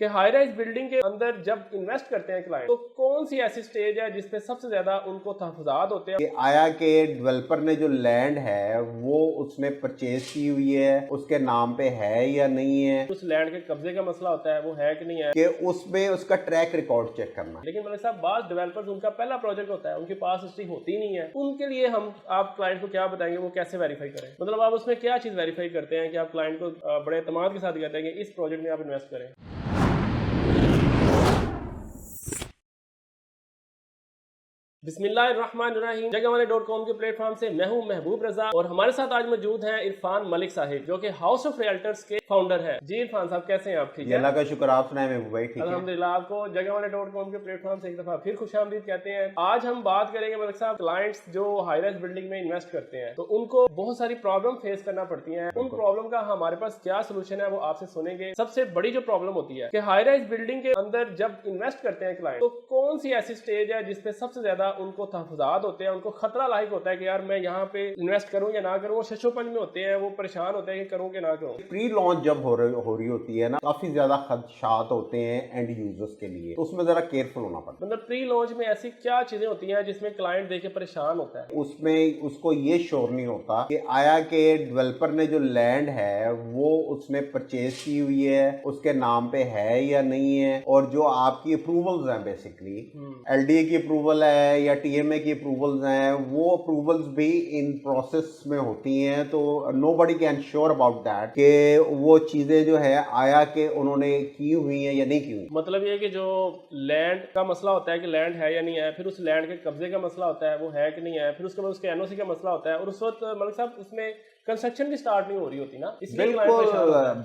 कि high rise building के अंदर जब इन्वेस्ट करते हैं क्लाइंट, तो कौन सी ऐसी स्टेज है जिसपे सबसे ज्यादा उनको तहफ़्फ़ुज़ात होते हैं? कि आया के डेवलपर ने जो लैंड है वो उसने परचेज की हुई है, उसके नाम पे है या नहीं है, उस लैंड के कब्जे का मसला होता है, वो है कि नहीं है, कि उसमें उसका ट्रैक रिकॉर्ड चेक करना। लेकिन मलिक साहब बाज़ डेवलपर्स उनका पहला प्रोजेक्ट होता है, उनके पास हिस्ट्री होती नहीं है, उनके लिए हम आप क्लाइंट को क्या बताएंगे वो कैसे वेरीफाई करें? मतलब आप उसमें क्या चीज़ वेरीफाई करते हैं कि आप क्लाइंट को बड़े एतमाद के साथ कहते हैं कि इस प्रोजेक्ट में आप इन्वेस्ट करें? बिस्मिल्लाहिर्रहमानिर्रहीम। जगहवाले.com के प्लेटफॉर्म से मैं हूं महबूब रजा और हमारे साथ आज मौजूद हैं इरफान मलिक साहिब जो कि हाउस ऑफ रियल्टर्स के फाउंडर हैं। जी इरफान साहब, कैसे हैं आप? ठीक है, अल्लाह का शुक्र। आप सुनाए महबूब भाई? ठीक है अल्हम्दुलिल्लाह। आपको जगहवाले.com के प्लेटफॉर्म से एक दफा फिर खुशामदीद कहते हैं। आज हम बात करेंगे मलिक साहब, क्लाइंट्स जो हाई राइज बिल्डिंग में इन्वेस्ट करते हैं तो उनको बहुत सारी प्रॉब्लम फेस करना पड़ती है। उन प्रॉब्लम का हमारे पास क्या सोल्यूशन है वो आपसे सुनेंगे। सबसे बड़ी जो प्रॉब्लम होती है कि हाई राइज बिल्डिंग के अंदर जब इन्वेस्ट करते हैं क्लाइंट, तो कौन सी ऐसी स्टेज है जिसपे सबसे ज्यादा उनको तहफ़्फ़ुज़ात होते हैं, उनको खतरा लाहिक होता है कि यार मैं यहाँ पे इन्वेस्ट करूं या ना करूं? वो शशोपंज में होते हैं, वो परेशान होते हैं कि करूं कि ना करूं। प्री लॉन्च जब हो रही होती है ना, काफी ज्यादा खदशात होते हैं एंड यूजर्स के लिए, तो उसमें जरा केयरफुल होना पड़ता है। मतलब प्री लॉन्च में ऐसी क्या चीजें होती हैं जिसमें क्लाइंट देख के परेशान होता है? उसमें उसको ये श्योर नहीं होता कि आया के डेवलपर ने जो लैंड है वो उसने परचेज की हुई है, उसके नाम पे है या नहीं है, और जो आपकी अप्रूवल्स हैं बेसिकली एलडीए की अप्रूवल है या टीएमए की अप्रूवल्स हैं, वो अप्रूवल्स भी इन प्रोसेस में होती हैं। तो nobody can sure about that कि वो चीजें जो है आया के उन्होंने की हुई हैं या नहीं की हुई। मतलब ये कि जो लैंड का मसला होता है कि लैंड है या नहीं है, फिर उस लैंड के कब्जे का मसला होता है वो है कि नहीं है, फिर उसके बाद उसके एनओसी का मसला होता है, और उस वक्त मलिक साहब उसमें कंस्ट्रक्शन भी स्टार्ट नहीं हो रही होती ना, इसलिए बिल्कुल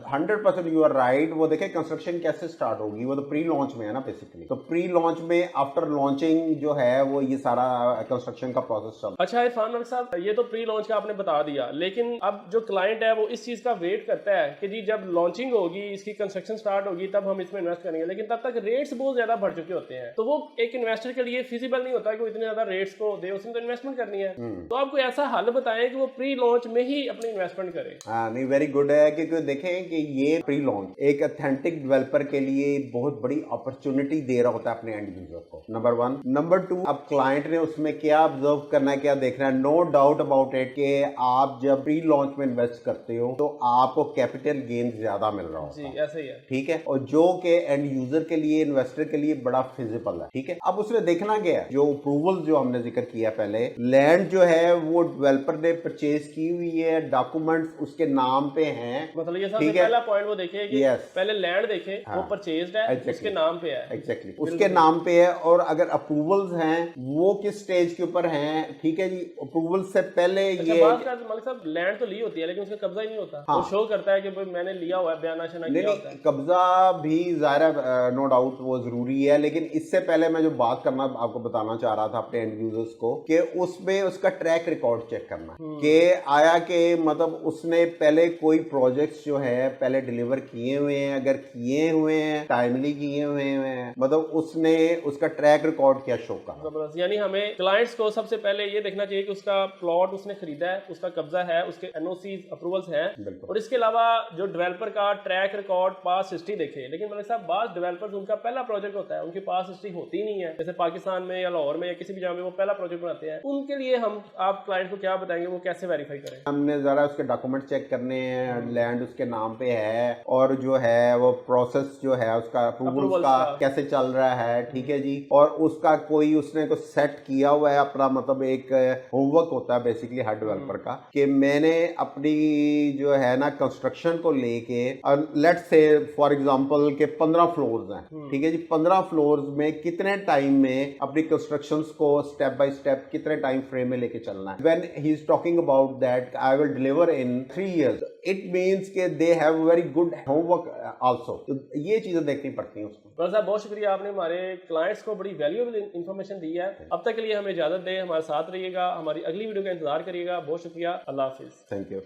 100% यू आर राइट। वो देखे कंस्ट्रक्शन कैसे स्टार्ट होगी, वो तो प्री लॉन्च में है ना बेसिकली। तो प्री लॉन्च में आफ्टर लॉन्चिंग जो है वो ये सारा कंस्ट्रक्शन का प्रोसेस चलता है। अच्छा इरफान मलिक साहब, ये तो प्री लॉन्च का आपने बता दिया, लेकिन अब जो क्लाइंट है वो इस चीज का वेट करता है कि जी जब लॉन्चिंग होगी, इसकी कंस्ट्रक्शन स्टार्ट होगी, तब हम इसमें इन्वेस्ट करेंगे, लेकिन तब तक रेट्स बहुत ज्यादा बढ़ चुके होते हैं, तो वो एक इन्वेस्टर के लिए फिजिबल नहीं होता कि वो इतने ज्यादा रेट्स को दे, उसने तो इन्वेस्टमेंट करनी है। तो आप कोई ऐसा हल बताएं कि वो प्री लॉन्च में ही अपनी इन्वेस्टमेंट करे। हाँ नहीं, वेरी गुड है, क्योंकि देखें कि ये प्री लॉन्च एक ऑथेंटिक डेवलपर के लिए बहुत बड़ी अपॉर्चुनिटी दे रहा होता है अपने एंड यूजर को, नंबर वन। नंबर टू, अब क्लाइंट ने उसमें क्या ऑब्जर्व करना है, क्या देखना है, नो डाउट अबाउट इट कि आप जब प्री लॉन्च में इन्वेस्ट करते हो तो आपको कैपिटल गेन ज्यादा मिल रहा होता है। ऐसे ही है, ठीक है, और जो कि एंड यूजर के लिए, इन्वेस्टर के लिए बड़ा फिजिबल है। ठीक है, अब उसने देखना क्या है, जो अप्रूवल जो हमने जिक्र किया पहले, लैंड जो है वो डेवलपर ने परचेज की हुई है, डॉक्यूमेंट्स उसके नाम पे हैं। मतलब ये सबसे पहला पॉइंट वो देखे कि पहले लैंड देखे, हाँ, वो परचेज्ड है, उसके नाम पे है। एग्जैक्टली उसके नाम पे है, और अगर अप्रूवल्स हैं वो किस स्टेज के ऊपर हैं। ठीक है जी, अप्रूवल से पहले अच्छा, ये बात कर मलिक साहब, लैंड तो ली होती है लेकिन उसका कब्जा ही नहीं होता। हाँ, वो शो करता है कि भाई मैंने लिया हुआ है, बयानाशना किया होता है। कब्जा भी ज़ाहिर नो डाउट वो जरूरी है, लेकिन इससे पहले मैं जो बात करना आपको बताना चाह रहा था अपने एंड यूजर्स को, कि उसमें उसका ट्रैक रिकॉर्ड चेक करना कि आया के मतलब उसने पहले कोई प्रोजेक्ट्स जो है पहले डिलीवर किए हुए हैं, अगर किए हुए हैं टाइमली किए हुए हैं, मतलब उसने उसका ट्रैक रिकॉर्ड क्या शो कर। जबरदस्त। यानी हमें क्लाइंट्स को सबसे पहले ये देखना चाहिए कि उसका प्लॉट उसने खरीदा है, उसका कब्जा है, उसके एनओसी अप्रूवल्स हैं, और इसके अलावा जो डेवलपर का ट्रैक रिकॉर्ड, पास हिस्ट्री देखे। लेकिन मलिक साहब बाज डेवलपर्स उनका पहला प्रोजेक्ट होता है, उनकी पास हिस्ट्री होती नहीं है, जैसे पाकिस्तान में या लाहौर में या किसी भी जगह में वो पहला प्रोजेक्ट बनाते हैं, उनके लिए हम आप क्लाइंट को क्या बताएंगे, वो कैसे वेरीफाई करें? हमने जरा उसके डॉक्यूमेंट चेक करने हैं, लैंड उसके नाम पे है, और जो है वो प्रोसेस जो है उसका अप्रूवल का कैसे चल रहा है। ठीक है जी, और उसका कोई उसने को सेट किया हुआ है अपना, मतलब एक होमवर्क होता है बेसिकली हर डेवलपर का, कि मैंने अपनी जो है ना कंस्ट्रक्शन को लेके, लेट्स से फॉर एग्जांपल के 15 फ्लोर्स हैं। ठीक है जी, 15 फ्लोर्स में कितने टाइम में अपनी कंस्ट्रक्शंस को स्टेप बाय स्टेप कितने टाइम फ्रेम में लेके चलना है। When he is talking about that I will deliver in 3 years, it means के they have very good homework also. तो ये चीजें देखनी पड़ती हैं उसको। साहब बहुत शुक्रिया, आपने हमारे क्लाइंट्स को बड़ी वैल्यूएबल इंफॉर्मेशन दी है। अब तक के लिए हमें इजाजत दें, हमारे साथ रहिएगा, हमारी अगली वीडियो का इंतजार करिएगा। बहुत शुक्रिया, अल्लाह हाफिज। Thank you.